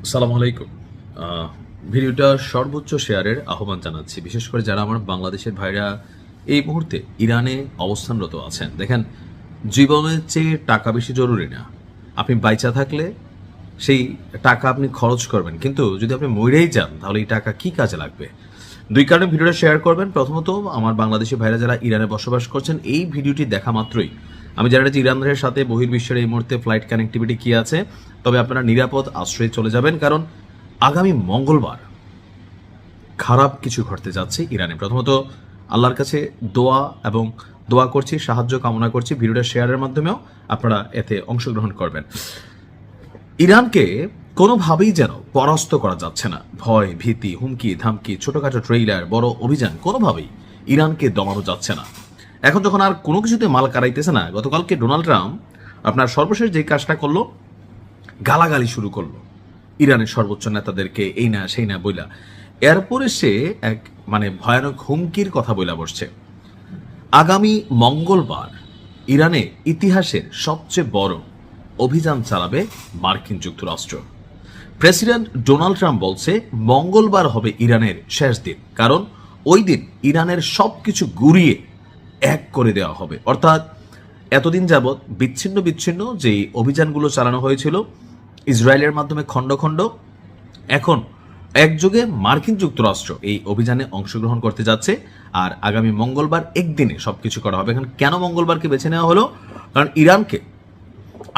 আসসালামু আলাইকুম। ভিডিওটা সর্বোচ্চ শেয়ারের আহ্বান জানাচ্ছি, বিশেষ করে যারা আমার বাংলাদেশের ভাইরা এই মুহূর্তে ইরানে অবস্থানরত আছেন। দেখেন, জীবনের চেয়ে টাকা বেশি জরুরি না। আপনি বাইচা থাকলে সেই টাকা আপনি খরচ করবেন, কিন্তু যদি আপনি মরেই যান তাহলে এই টাকা কি কাজে লাগবে? দুই কারণে ভিডিওটা শেয়ার করবেন। প্রথমত, আমার বাংলাদেশি ভাইরা যারা ইরানে বসবাস করছেন, এই ভিডিওটি দেখা মাত্রই আমি জানি যে ইরানের সাথে বহির্বিশ্বের এই মুহূর্তে ফ্লাইট কানেক্টিভিটি কি আছে, তবে আপনারা নিরাপদ আশ্রয়ে চলে যাবেন, কারণ আগামী মঙ্গলবার খারাপ কিছু ঘটতে যাচ্ছে ইরানে। প্রথমত আল্লাহর কাছে দোয়া করছি, সাহায্য কামনা করছি। ভিডিওটা শেয়ারের মাধ্যমেও আপনারা এতে অংশগ্রহণ করবেন। ইরানকে কোনোভাবেই যেন পরাস্ত করা যাচ্ছে না। ভয়, ভীতি, হুমকি ধামকি, ছোটখাটো ট্রেইলার, বড় অভিযান, কোনোভাবেই ইরানকে দমানো যাচ্ছে না। এখন যখন আর কোনো কিছুতে মাল কারাইতেছে না, গতকালকে ডোনাল্ড ট্রাম্প আপনার সর্বশেষ যে কাজটা করলো, গালাগালি শুরু করলো ইরানের সর্বোচ্চ নেতাদেরকে, এই না সেই না বইলা। এরপরে সে এক ভয়ানক হুমকির কথা বইলা বসছে। আগামী মঙ্গলবার ইরানে ইতিহাসের সবচেয়ে বড় অভিযান চালাবে মার্কিন যুক্তরাষ্ট্র। প্রেসিডেন্ট ডোনাল্ড ট্রাম্প বলছে মঙ্গলবার হবে ইরানের শেষ দিন, কারণ ওই দিন ইরানের সবকিছু গুড়িয়ে এক করে দেওয়া হবে। অর্থাৎ এতদিন যাবৎ বিচ্ছিন্ন যে অভিযানগুলো চালানো হয়েছিল ইসরায়েলের মাধ্যমে খণ্ড খণ্ড, এখন একযোগে মার্কিন যুক্তরাষ্ট্র এই অভিযানে অংশগ্রহণ করতে যাচ্ছে। আর আগামী মঙ্গলবার একদিনে সবকিছু করা হবে। এখন কেন মঙ্গলবারকে বেছে নেওয়া হলো? কারণ ইরানকে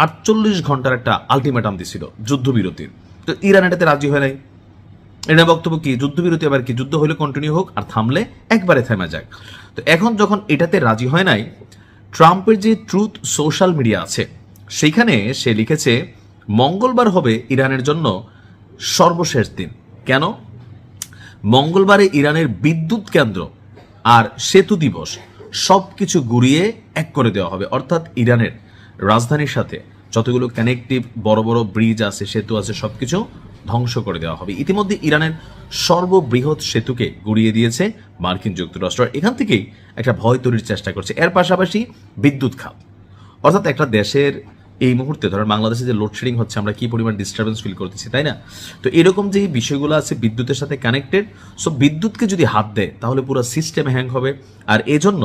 48 ঘন্টার একটা আলটিমেটাম দিছিল যুদ্ধবিরতির, তো ইরান এটাতে রাজি হয় নাই। এটা বক্তব্য কি, যুদ্ধবিরতি আবার কি, যুদ্ধ হলে কন্টিনিউ হোক, আর থামলে একবারে থেমে যাক। তো এখন যখন এটাতে রাজি হয় নাই, ট্রাম্পের যে ট্রুথ সোশ্যাল মিডিয়া আছে সেইখানে সে লিখেছে মঙ্গলবার হবে ইরানের জন্য সর্বশেষ দিন। কেন? মঙ্গলবারে ইরানের বিদ্যুৎ কেন্দ্র আর সেতু দিবস সবকিছু গুড়িয়ে এক করে দেওয়া হবে। অর্থাৎ ইরানের রাজধানীর সাথে যতগুলো কানেক্টিভ বড় বড় ব্রিজ আছে, সেতু আছে, সবকিছু ধ্বংস করে দেওয়া হবে। ইতিমধ্যে ইরানের সর্ববৃহৎ সেতুকে গুড়িয়ে দিয়েছে মার্কিন যুক্তরাষ্ট্র। এখান থেকেই একটা ভয় তৈরির চেষ্টা করছে। এর পাশাপাশি বিদ্যুৎ খাত, অর্থাৎ একটা দেশের এই মুহূর্তে ধরেন বাংলাদেশে যে লোডশেডিং হচ্ছে, আমরা কি পরিমাণ ডিস্টারবেন্স ফিল করতেছি, তাই না? তো এরকম যে বিষয়গুলো আছে বিদ্যুতের সাথে কানেক্টেড, সো বিদ্যুৎকে যদি হাত দেয় তাহলে পুরো সিস্টেম হ্যাং হবে। আর এজন্য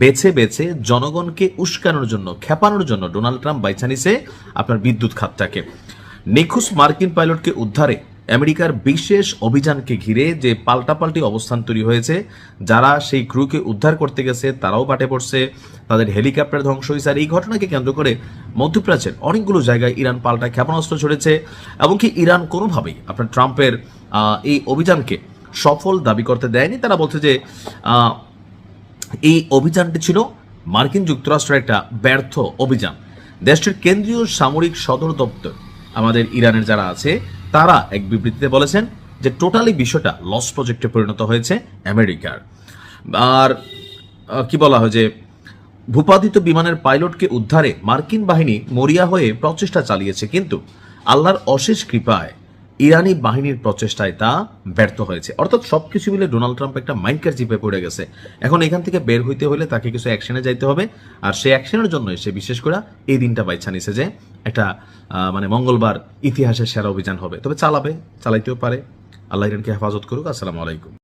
বেছে বেছে জনগণকে উস্কানোর জন্য, খেপানোর জন্য ডোনাল্ড ট্রাম্প বাইছা নিছে আপনার বিদ্যুৎ খাতটাকে। নিখোঁজ মার্কিন পাইলটকে উদ্ধারে আমেরিকার বিশেষ অভিযানকে ঘিরে যে পাল্টাপাল্টি অবস্থান তৈরি হয়েছে, যারা সেই ক্রুকে উদ্ধার করতে গেছে তারাও বাটে পড়ছে, তাদের হেলিকপ্টার ধ্বংস হয়েছে। আর এই ঘটনাকে কেন্দ্র করে মধ্যপ্রাচ্যের অনেকগুলো জায়গায় ইরান পাল্টা ক্ষেপণাস্ত্র ছড়েছে, এমনকি ইরান কোনোভাবেই আপনার ট্রাম্পের এই অভিযানকে সফল দাবি করতে দেয়নি। তারা বলছে যে এই অভিযানটি ছিল মার্কিন যুক্তরাষ্ট্রের একটা ব্যর্থ অভিযান। দেশটির কেন্দ্রীয় সামরিক সদর দপ্তর আমাদের ইরানের যারা আছে তারা এক বিবৃতিতে বলেছেন যে টোটালি বিষয়টা লস প্রজেক্টে পরিণত হয়েছে আমেরিকার। আর কি বলা হয় যে ভূপাতিত বিমানের পাইলটকে উদ্ধারে মার্কিন বাহিনী মরিয়া হয়ে প্রচেষ্টা চালিয়েছে, কিন্তু আল্লাহর অশেষ কৃপায় ইরানি বাহিনীর প্রচেষ্টায় তা ব্যর্থ হয়েছে। অর্থাৎ সবকিছু মিলে ডোনাল্ড ট্রাম্প একটা মাইন্ডকার জিপে পড়ে গেছে। এখন এখান থেকে বের হইতে হলে তাকে কিছু অ্যাকশনে যাইতে হবে, আর সেই অ্যাকশনের জন্য সে বিশেষ করে এই দিনটা বাইছা নিছে যে একটা মঙ্গলবার ইতিহাসের সেরা অভিযান হবে। তবে চালাইতেও পারে। আল্লাহ ইরানকে হেফাজত করুক। আসসালামু আলাইকুম।